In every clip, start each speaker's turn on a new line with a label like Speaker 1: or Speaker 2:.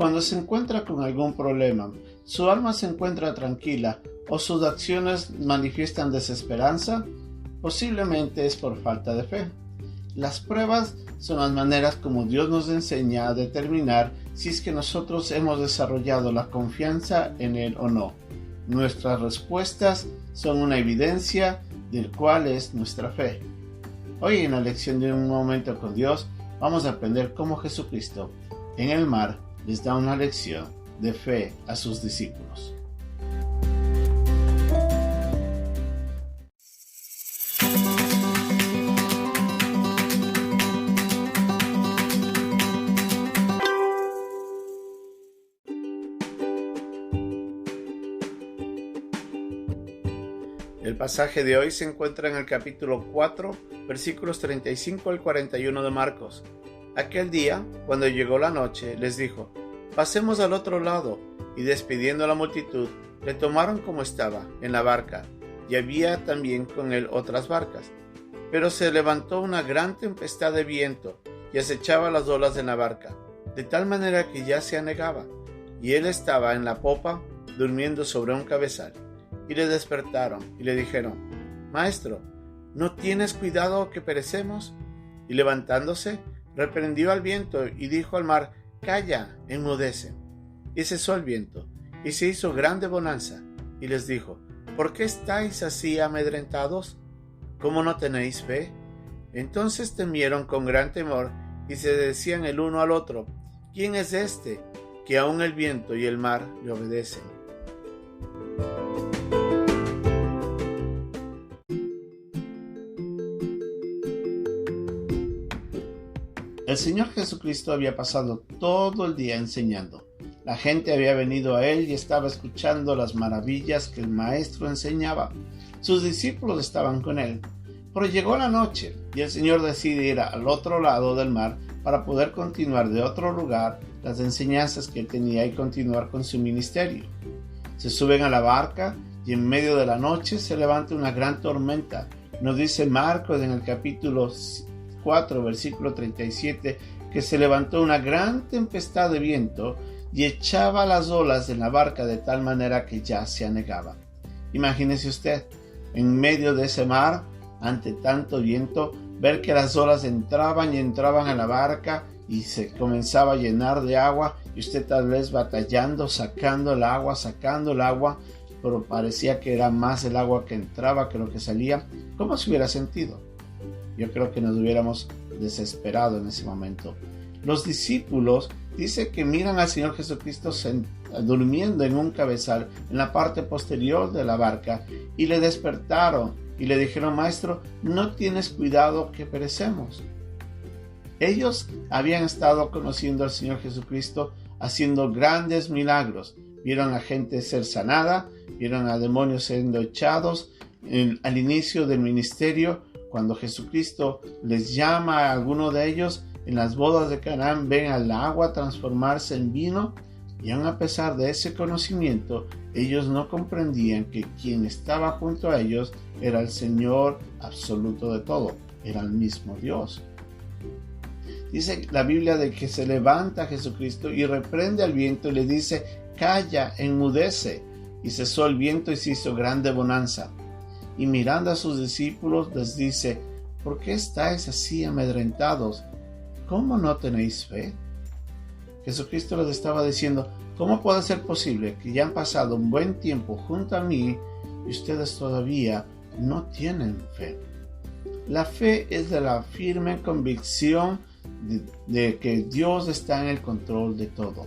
Speaker 1: cuando se encuentra con algún problema, su alma se encuentra tranquila o sus acciones manifiestan desesperanza, posiblemente es por falta de fe. Las pruebas son las maneras como Dios nos enseña a determinar si es que nosotros hemos desarrollado la confianza en Él o no. Nuestras respuestas son una evidencia del cual es nuestra fe. Hoy en la lección de Un Momento con Dios vamos a aprender cómo Jesucristo en el mar les da una lección de fe a sus discípulos. El pasaje de hoy se encuentra en el capítulo 4, versículos 35 al 41 de Marcos. Aquel día, cuando llegó la noche, les dijo: «Pasemos al otro lado», y despidiendo a la multitud, le tomaron como estaba, en la barca, y había también con él otras barcas. Pero se levantó una gran tempestad de viento, y acechaba las olas en la barca, de tal manera que ya se anegaba, y él estaba en la popa, durmiendo sobre un cabezal. Y le despertaron y le dijeron: «Maestro, ¿no tienes cuidado que perecemos?». Y levantándose, reprendió al viento y dijo al mar: «Calla, enmudece». Y cesó el viento, y se hizo grande bonanza. Y les dijo: «¿Por qué estáis así amedrentados? ¿Cómo no tenéis fe?». Entonces temieron con gran temor, y se decían el uno al otro: «¿Quién es este, que aun el viento y el mar le obedecen?». El Señor Jesucristo había pasado todo el día enseñando. La gente había venido a Él y estaba escuchando las maravillas que el Maestro enseñaba. Sus discípulos estaban con Él. Pero llegó la noche y el Señor decide ir al otro lado del mar para poder continuar de otro lugar las enseñanzas que Él tenía y continuar con su ministerio. Se suben a la barca y en medio de la noche se levanta una gran tormenta. Nos dice Marcos en el capítulo 4, versículo 37, que se levantó una gran tempestad de viento y echaba las olas en la barca de tal manera que ya se anegaba. Imagínese usted, en medio de ese mar, ante tanto viento, ver que las olas entraban y entraban a la barca y se comenzaba a llenar de agua, y usted tal vez batallando, sacando el agua, pero parecía que era más el agua que entraba que lo que salía. ¿Cómo se hubiera sentido? Yo creo que nos hubiéramos desesperado en ese momento. Los discípulos dice que miran al Señor Jesucristo durmiendo en un cabezal en la parte posterior de la barca, y le despertaron y le dijeron: «Maestro, ¿no tienes cuidado que perecemos?». Ellos habían estado conociendo al Señor Jesucristo haciendo grandes milagros. Vieron a gente ser sanada, vieron a demonios siendo echados. Al inicio del ministerio, cuando Jesucristo les llama a alguno de ellos en las bodas de Canaán, ven al agua transformarse en vino, y aun a pesar de ese conocimiento, ellos no comprendían que quien estaba junto a ellos era el Señor absoluto de todo, era el mismo Dios. Dice la Biblia de que se levanta Jesucristo y reprende al viento y le dice: «Calla, enmudece». Y cesó el viento y se hizo grande bonanza. Y mirando a sus discípulos les dice: «¿Por qué estáis así amedrentados? ¿Cómo no tenéis fe?». Jesucristo les estaba diciendo: ¿cómo puede ser posible que ya han pasado un buen tiempo junto a mí y ustedes todavía no tienen fe? La fe es de la firme convicción de que Dios está en el control de todo.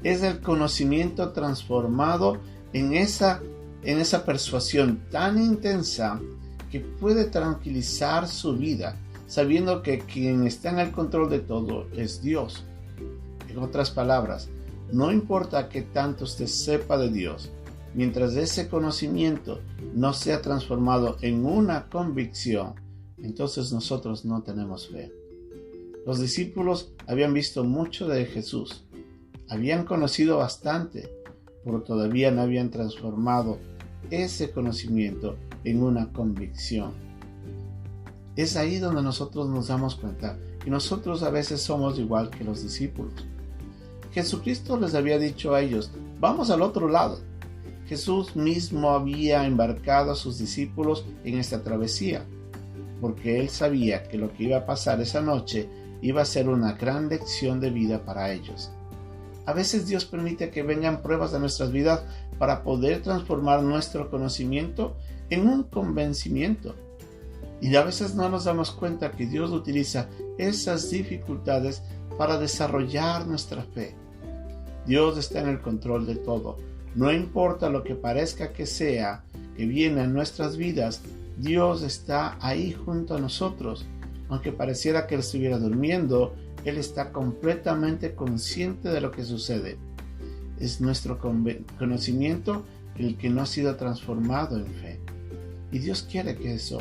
Speaker 1: Es el conocimiento transformado en esa persuasión tan intensa que puede tranquilizar su vida, sabiendo que quien está en el control de todo es Dios. En otras palabras, no importa qué tanto usted sepa de Dios, mientras ese conocimiento no sea transformado en una convicción, entonces nosotros no tenemos fe. Los discípulos habían visto mucho de Jesús, habían conocido bastante, pero todavía no habían transformado ese conocimiento en una convicción. Es ahí donde nosotros nos damos cuenta que nosotros a veces somos igual que los discípulos. Jesucristo les había dicho a ellos: vamos al otro lado. Jesús mismo había embarcado a sus discípulos en esta travesía, porque él sabía que lo que iba a pasar esa noche iba a ser una gran lección de vida para ellos. A veces Dios permite que vengan pruebas de nuestras vidas para poder transformar nuestro conocimiento en un convencimiento. Y a veces no nos damos cuenta que Dios utiliza esas dificultades para desarrollar nuestra fe. Dios está en el control de todo. No importa lo que parezca que sea, que viene a nuestras vidas, Dios está ahí junto a nosotros. Aunque pareciera que Él estuviera durmiendo, Él está completamente consciente de lo que sucede. Es nuestro conocimiento el que no ha sido transformado en fe. Y Dios quiere que eso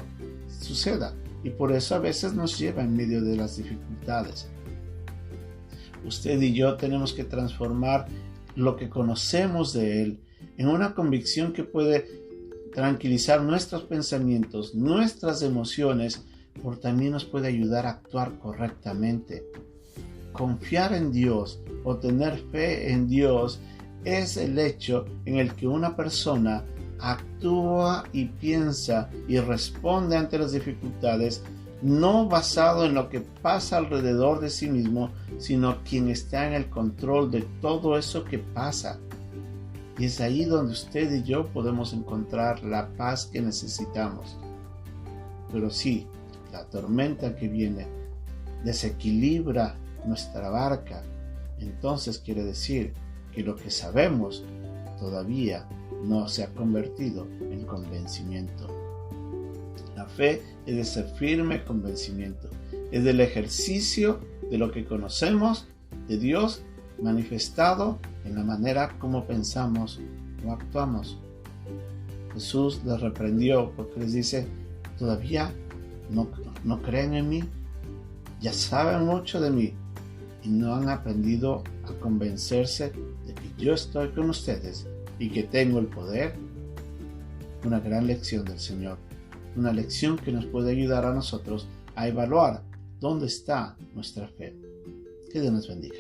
Speaker 1: suceda. Y por eso a veces nos lleva en medio de las dificultades. Usted y yo tenemos que transformar lo que conocemos de Él en una convicción que puede tranquilizar nuestros pensamientos, nuestras emociones, pero también nos puede ayudar a actuar correctamente. Confiar en Dios o tener fe en Dios es el hecho en el que una persona actúa y piensa y responde ante las dificultades, no basado en lo que pasa alrededor de sí mismo, sino quien está en el control de todo eso que pasa. Y es ahí donde usted y yo podemos encontrar la paz que necesitamos. Pero sí, la tormenta que viene desequilibra nuestra barca, entonces quiere decir que lo que sabemos todavía no se ha convertido en convencimiento. La fe es ese firme convencimiento, es del ejercicio de lo que conocemos de Dios manifestado en la manera como pensamos o actuamos. Jesús les reprendió porque les dice: ¿todavía no creen en mí? Ya saben mucho de mí y no han aprendido a convencerse de que yo estoy con ustedes y que tengo el poder. Una gran lección del Señor, una lección que nos puede ayudar a nosotros a evaluar dónde está nuestra fe. Que Dios nos bendiga.